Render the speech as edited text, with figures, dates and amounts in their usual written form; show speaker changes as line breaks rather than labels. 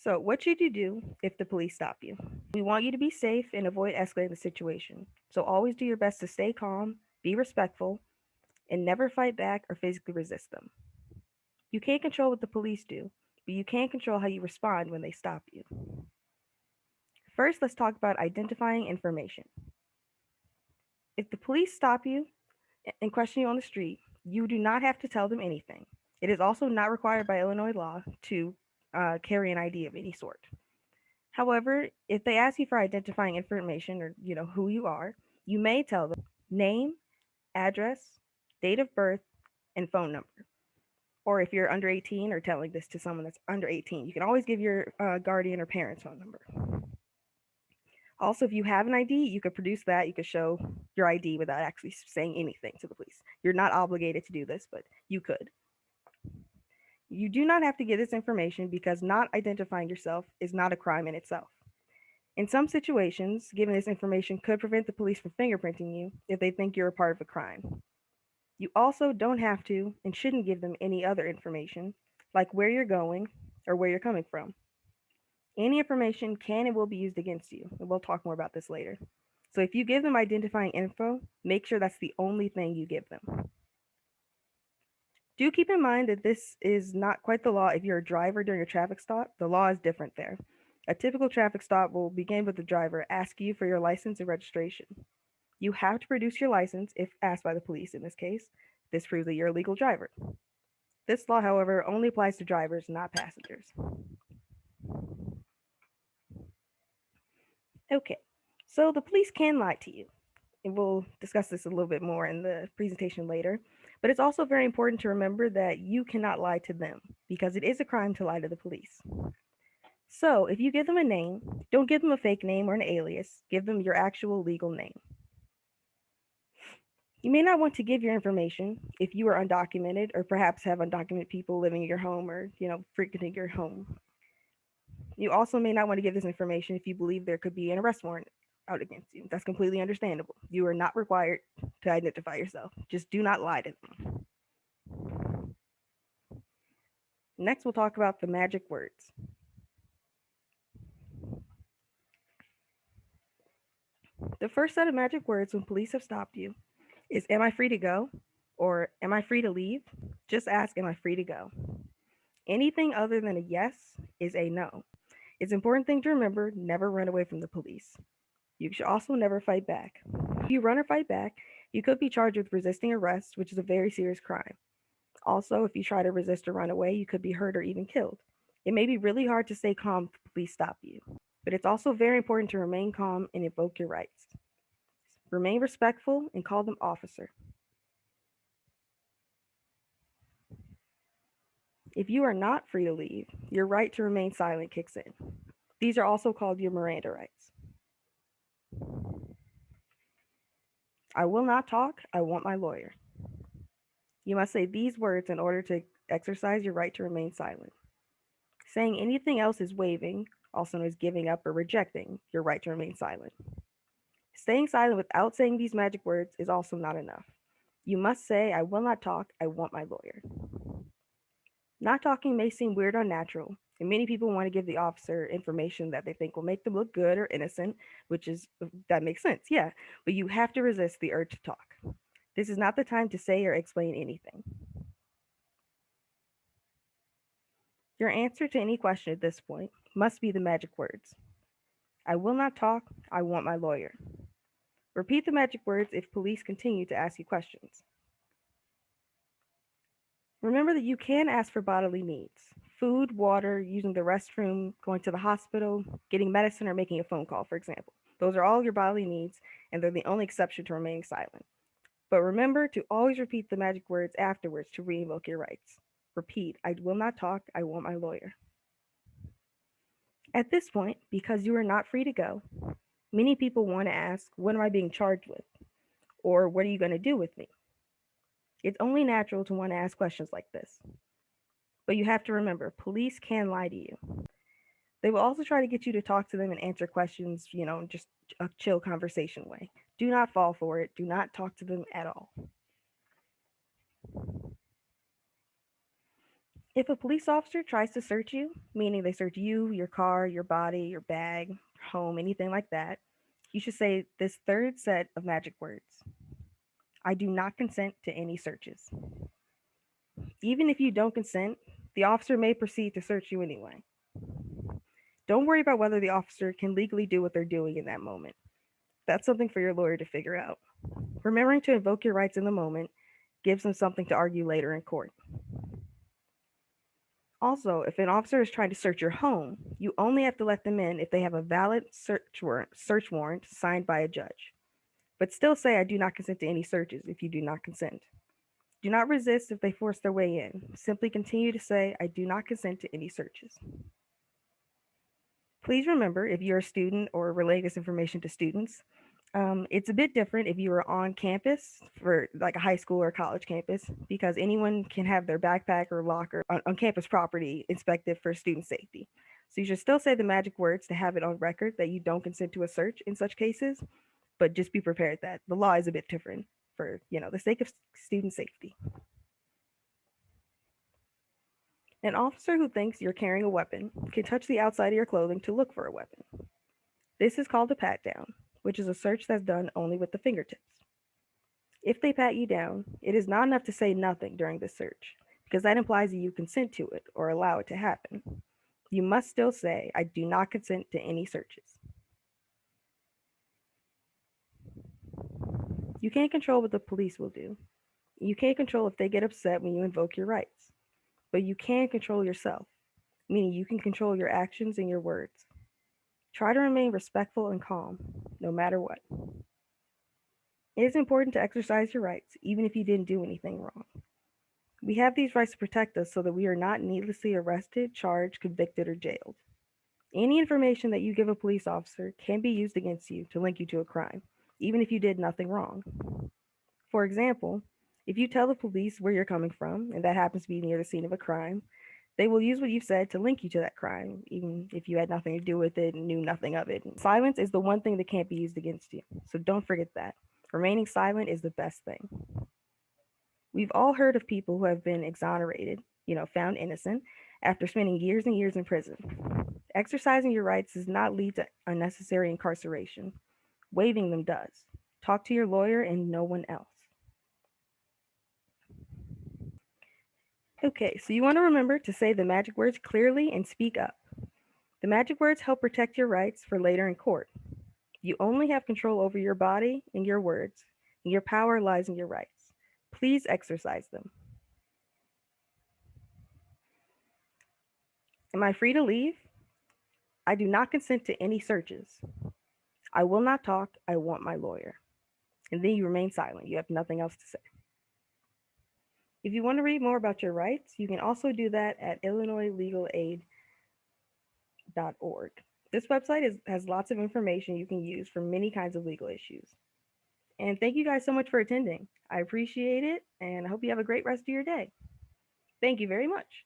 So, what should you do if the police stop you? We want you to be safe and avoid escalating the situation. So, always do your best to stay calm, be respectful, and never fight back or physically resist them. You can't control what the police do, but you can control how you respond when they stop you. First, let's talk about identifying information. If the police stop you and question you on the street, you do not have to tell them anything. It is also not required by Illinois law to carry an ID of any sort. However, if they ask you for identifying information or who you are, you may tell them name, address, date of birth, and phone number. Or if you're under 18 or telling this to someone that's under 18, you can always give your guardian or parent's phone number. Also, if you have an ID, you could produce that. You could show your ID without actually saying anything to the police. You're not obligated to do this, but you could. You do not have to give this information because not identifying yourself is not a crime in itself. In some situations, giving this information could prevent the police from fingerprinting you if they think you're a part of a crime. You also don't have to and shouldn't give them any other information, like where you're going or where you're coming from. Any information can and will be used against you, and we'll talk more about this later. So if you give them identifying info, make sure that's the only thing you give them. Do keep in mind that this is not quite the law if you're a driver during a traffic stop. The law is different there. A typical traffic stop will begin with the driver asking you for your license and registration. You have to produce your license if asked by the police in this case. This proves that you're a legal driver. This law, however, only applies to drivers, not passengers. Okay, so the police can lie to you, and we'll discuss this a little bit more in the presentation later. But it's also very important to remember that you cannot lie to them because it is a crime to lie to the police. So if you give them a name, don't give them a fake name or an alias. Give them your actual legal name. You may not want to give your information if you are undocumented or perhaps have undocumented people living in your home or, frequenting your home. You also may not want to give this information if you believe there could be an arrest warrant out against you. That's completely understandable. You are not required to identify yourself. Just do not lie to them. Next, we'll talk about the magic words. The first set of magic words when police have stopped you is "Am I free to go?" or "Am I free to leave?" Just ask, "Am I free to go?" Anything other than a yes is a no. It's an important thing to remember: never run away from the police. You should also never fight back. If you run or fight back, you could be charged with resisting arrest, which is a very serious crime. Also, if you try to resist or run away, you could be hurt or even killed. It may be really hard to stay calm if the police stop you, but it's also very important to remain calm and invoke your rights. Remain respectful and call them officer. If you are not free to leave, your right to remain silent kicks in. These are also called your Miranda rights. I will not talk. I want my lawyer. You must say these words in order to exercise your right to remain silent. Saying anything else is waiving, also known as giving up or rejecting your right to remain silent. Staying silent without saying these magic words is also not enough. You must say, I will not talk. I want my lawyer. Not talking may seem weird or unnatural, and many people want to give the officer information that they think will make them look good or innocent, that makes sense, yeah, but you have to resist the urge to talk. This is not the time to say or explain anything. Your answer to any question at this point must be the magic words. I will not talk. I want my lawyer. Repeat the magic words if police continue to ask you questions. Remember that you can ask for bodily needs: food, water, using the restroom, going to the hospital, getting medicine, or making a phone call, for example. Those are all your bodily needs, and they're the only exception to remaining silent. But remember to always repeat the magic words afterwards to re-invoke your rights. Repeat, I will not talk, I want my lawyer. At this point, because you are not free to go, many people want to ask, what am I being charged with? Or what are you going to do with me? It's only natural to want to ask questions like this. But you have to remember, police can lie to you. They will also try to get you to talk to them and answer questions, in just a chill conversation way. Do not fall for it. Do not talk to them at all. If a police officer tries to search you, meaning they search you, your car, your body, your bag, home, anything like that, you should say this third set of magic words: I do not consent to any searches. Even if you don't consent, the officer may proceed to search you anyway. Don't worry about whether the officer can legally do what they're doing in that moment. That's something for your lawyer to figure out. Remembering to invoke your rights in the moment gives them something to argue later in court. Also, if an officer is trying to search your home, you only have to let them in if they have a valid search warrant signed by a judge. But still say, I do not consent to any searches if you do not consent. Do not resist if they force their way in. Simply continue to say, I do not consent to any searches. Please remember, if you're a student or relaying this information to students, it's a bit different if you are on campus for like a high school or college campus, because anyone can have their backpack or locker on campus property inspected for student safety. So you should still say the magic words to have it on record that you don't consent to a search in such cases, but just be prepared that the law is a bit different for, the sake of student safety. An officer who thinks you're carrying a weapon can touch the outside of your clothing to look for a weapon. This is called a pat down, which is a search that's done only with the fingertips. If they pat you down, it is not enough to say nothing during the search, because that implies that you consent to it or allow it to happen. You must still say, I do not consent to any searches. You can't control what the police will do. You can't control if they get upset when you invoke your rights. But you can control yourself, meaning you can control your actions and your words. Try to remain respectful and calm, no matter what. It is important to exercise your rights, even if you didn't do anything wrong. We have these rights to protect us so that we are not needlessly arrested, charged, convicted, or jailed. Any information that you give a police officer can be used against you to link you to a crime, even if you did nothing wrong. For example, if you tell the police where you're coming from, and that happens to be near the scene of a crime, they will use what you've said to link you to that crime, even if you had nothing to do with it and knew nothing of it. Silence is the one thing that can't be used against you, so don't forget that. Remaining silent is the best thing. We've all heard of people who have been exonerated, found innocent, after spending years and years in prison. Exercising your rights does not lead to unnecessary incarceration. Waiving them does. Talk to your lawyer and no one else. Okay, so you want to remember to say the magic words clearly and speak up. The magic words help protect your rights for later in court. You only have control over your body and your words, and your power lies in your rights. Please exercise them. Am I free to leave? I do not consent to any searches. I will not talk. I want my lawyer. And then you remain silent. You have nothing else to say. If you want to read more about your rights, you can also do that at illinoislegalaid.org. This website has lots of information you can use for many kinds of legal issues. And thank you guys so much for attending. I appreciate it, and I hope you have a great rest of your day. Thank you very much.